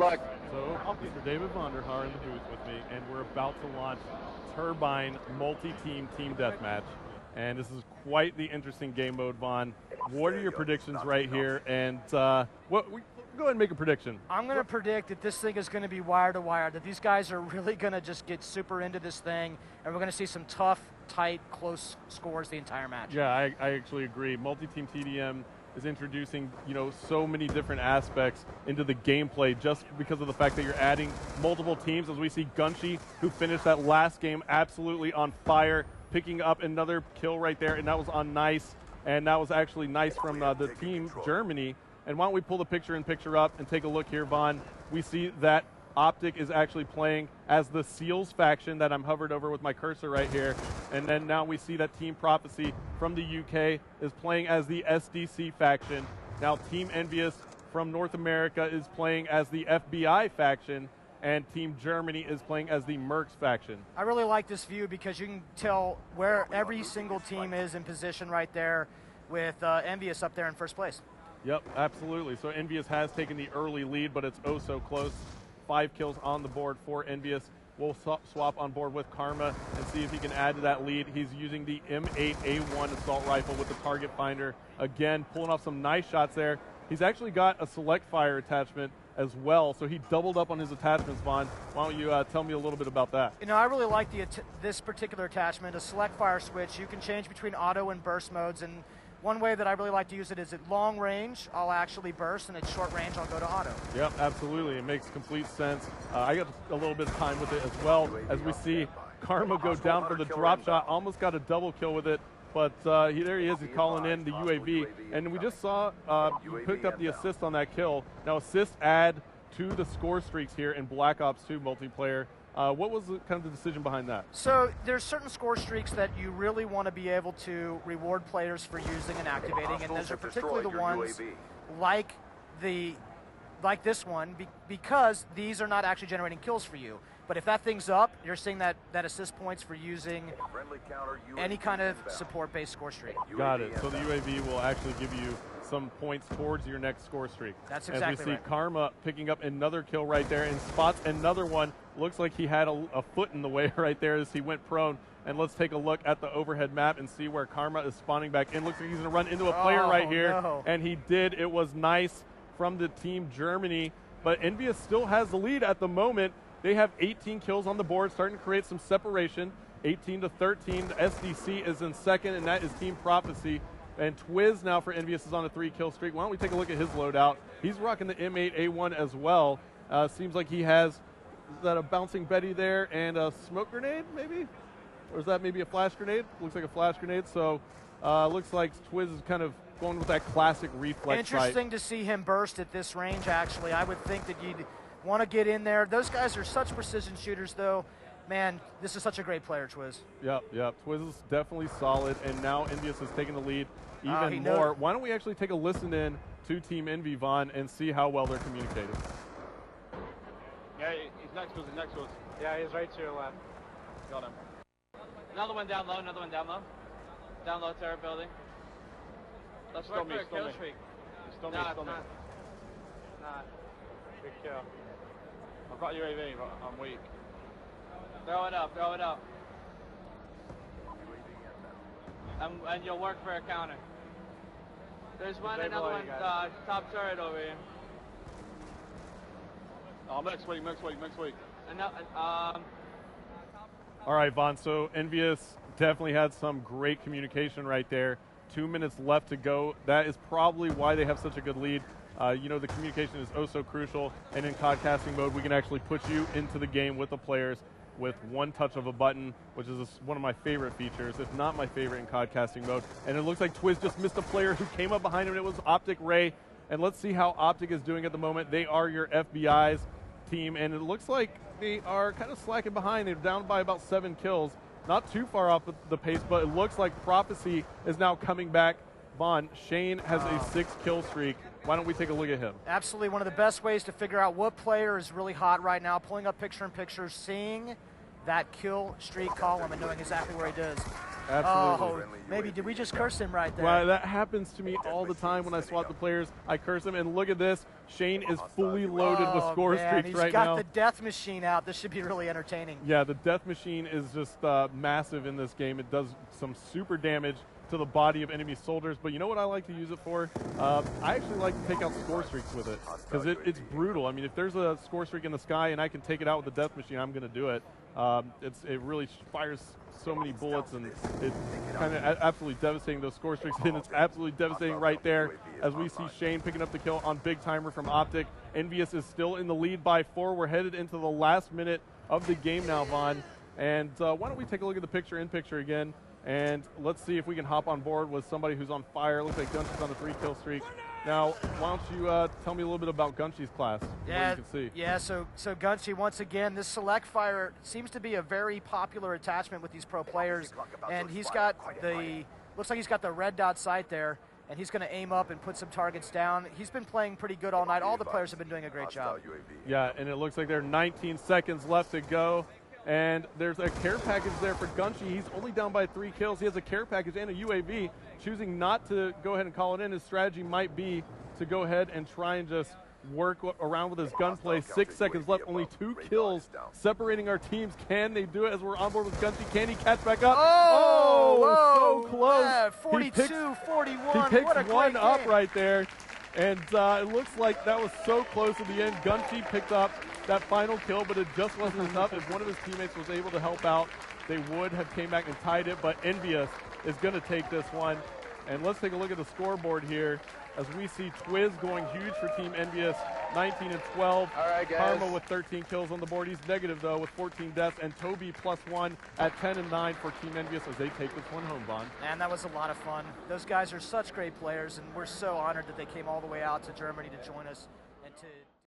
luck. So, Mr. David Vonderhaar in the booth with me, and we're about to launch Turbine multi-team team deathmatch. And this is quite the interesting game mode, Vaughn. What are your predictions right here? And go ahead and make a prediction. I'm going to predict that this thing is going to be wire to wire, that these guys are really going to just get super into this thing, and we're going to see some tough, tight, close scores the entire match. Yeah, I actually agree. Multi-team TDM is introducing, so many different aspects into the gameplay just because of the fact that you're adding multiple teams, as we see Gunshi, who finished that last game absolutely on fire, picking up another kill right there, and that was on Nice, and that was actually Nice from the team Germany. And why don't we pull the picture-in-picture up and take a look here, Vaughn. We see that Optic is actually playing as the Seals faction that I'm hovered over with my cursor right here. And then now we see that Team Prophecy from the UK is playing as the SDC faction. Now Team Envious from North America is playing as the FBI faction, and Team Germany is playing as the Mercs faction. I really like this view because you can tell where every single team is in position right there, with Envious up there in first place. Yep, absolutely. So Envious has taken the early lead, but it's oh so close. 5 kills on the board for Envious. We'll swap on board with Karma and see if he can add to that lead. He's using the M8A1 assault rifle with the target finder. Again, pulling off some nice shots there. He's actually got a select fire attachment as well, so he doubled up on his attachments, Vaughn. Why don't you tell me a little bit about that? I really like this particular attachment, a select fire switch. You can change between auto and burst modes, and one way that I really like to use it is at long range, I'll actually burst, and at short range, I'll go to auto. Yep, absolutely. It makes complete sense. I got a little bit of time with it as well, as we see Karma go down for the drop shot, almost got a double kill with it, but there he is, he's calling in the UAV. And we just saw he picked up the assist on that kill. Now assists add to the score streaks here in Black Ops 2 multiplayer. What was kind of the decision behind that? So there's certain score streaks that you really want to be able to reward players for using and activating, and those are particularly the ones like this one, because these are not actually generating kills for you. But if that thing's up, you're seeing that assist points for using any kind of support-based score streak. Got it. So the UAV will actually give you some points towards your next score streak. That's exactly right. As we see Karma picking up another kill right there and spots another one. Looks like he had a foot in the way right there as he went prone. And let's take a look at the overhead map and see where Karma is spawning back in. Looks like he's going to run into a player right here. No. And he did. It was Nice from the Team Germany. But Envious still has the lead at the moment. They have 18 kills on the board, starting to create some separation. 18 to 13. The SDC is in second, and that is Team Prophecy. And Twiz now for Envious is on a 3-kill streak. Why don't we take a look at his loadout? He's rocking the M8A1 as well. Seems like he has, is that a bouncing Betty there and a smoke grenade maybe? Or is that maybe a flash grenade? Looks like a flash grenade. So looks like Twiz is kind of going with that classic reflex Interesting to see him burst at this range, actually. I would think that you'd want to get in there. Those guys are such precision shooters, though. Man, this is such a great player, Twiz. Yep. Twiz is definitely solid, and now Envious has taken the lead even more. Why don't we actually take a listen in to Team Envy, Vaughn, and see how well they're communicating? Yeah, he's next to us, Yeah, he's right to your left. Got him. Another one down low, Down low, terror building. Let's still me. Still me. Nah. Big kill. I've got UAV, but I'm weak. Throw it up. And you'll work for a counter. There's another one, top turret over here. Oh, next week. All right, Vaughn, so Envious definitely had some great communication right there. 2 minutes left to go. That is probably why they have such a good lead. The communication is oh so crucial, and in COD-casting mode, we can actually put you into the game with the players with one touch of a button, which is one of my favorite features, if not my favorite in COD-casting mode. And it looks like Twiz just missed a player who came up behind him, and it was Optic Ray. And let's see how Optic is doing at the moment. They are your FBI's team, and it looks like they are kind of slacking behind. They're down by about 7 kills. Not too far off the pace, but it looks like Prophecy is now coming back. Vaughn, Shane has a 6-kill streak. Why don't we take a look at him? Absolutely, one of the best ways to figure out what player is really hot right now, pulling up picture-in-picture, seeing that kill streak column and knowing exactly where he does. Absolutely. Oh, maybe did we just curse him right there? Well, that happens to me all the time when I swap the players. I curse them, and look at this. Shane is fully loaded with score streaks right now. He's got the death machine out. This should be really entertaining. Yeah, the death machine is just massive in this game. It does some super damage to the body of enemy soldiers, but you know what I like to use it for? I actually like to take out score streaks with it, because it's brutal. I mean, if there's a score streak in the sky and I can take it out with the death machine, I'm going to do it. It really fires so many bullets, and it's kind of absolutely devastating, those score streaks, and it's absolutely devastating right there as we see Shane picking up the kill on Big Timer from Optic. Envious is still in the lead by 4. We're headed into the last minute of the game now, Vaughn. And why don't we take a look at the picture-in-picture again, and let's see if we can hop on board with somebody who's on fire. Looks like Gunshy's on a 3-kill streak. Now, why don't you tell me a little bit about Gunshy's class, yeah, what you can see. Yeah, so Gunshy, once again, this select fire seems to be a very popular attachment with these pro players, and he's got looks like he's got the red dot sight there, and he's going to aim up and put some targets down. He's been playing pretty good all night. All the players have been doing a great job. Yeah, and it looks like there are 19 seconds left to go. And there's a care package there for Gunshy. He's only down by 3 kills. He has a care package and a UAV. Choosing not to go ahead and call it in, his strategy might be to go ahead and try and just work around with his gunplay. 6 seconds left, only 2 kills separating our teams. Can they do it as we're on board with Gunshy? Can he catch back up? Oh, so close. Yeah, 42-41. He picks what a one great up game. right there. And it looks like that was so close at the end. Gunshy picked up that final kill, but it just wasn't enough. If one of his teammates was able to help out, they would have came back and tied it, but Envious is going to take this one. And let's take a look at the scoreboard here as we see Twiz going huge for Team Envious, 19 and 12. All right, guys. Karma with 13 kills on the board. He's negative, though, with 14 deaths. And Toby +1 at 10 and 9 for Team Envious as they take this one home, Vaughn. And that was a lot of fun. Those guys are such great players, and we're so honored that they came all the way out to Germany to join us and to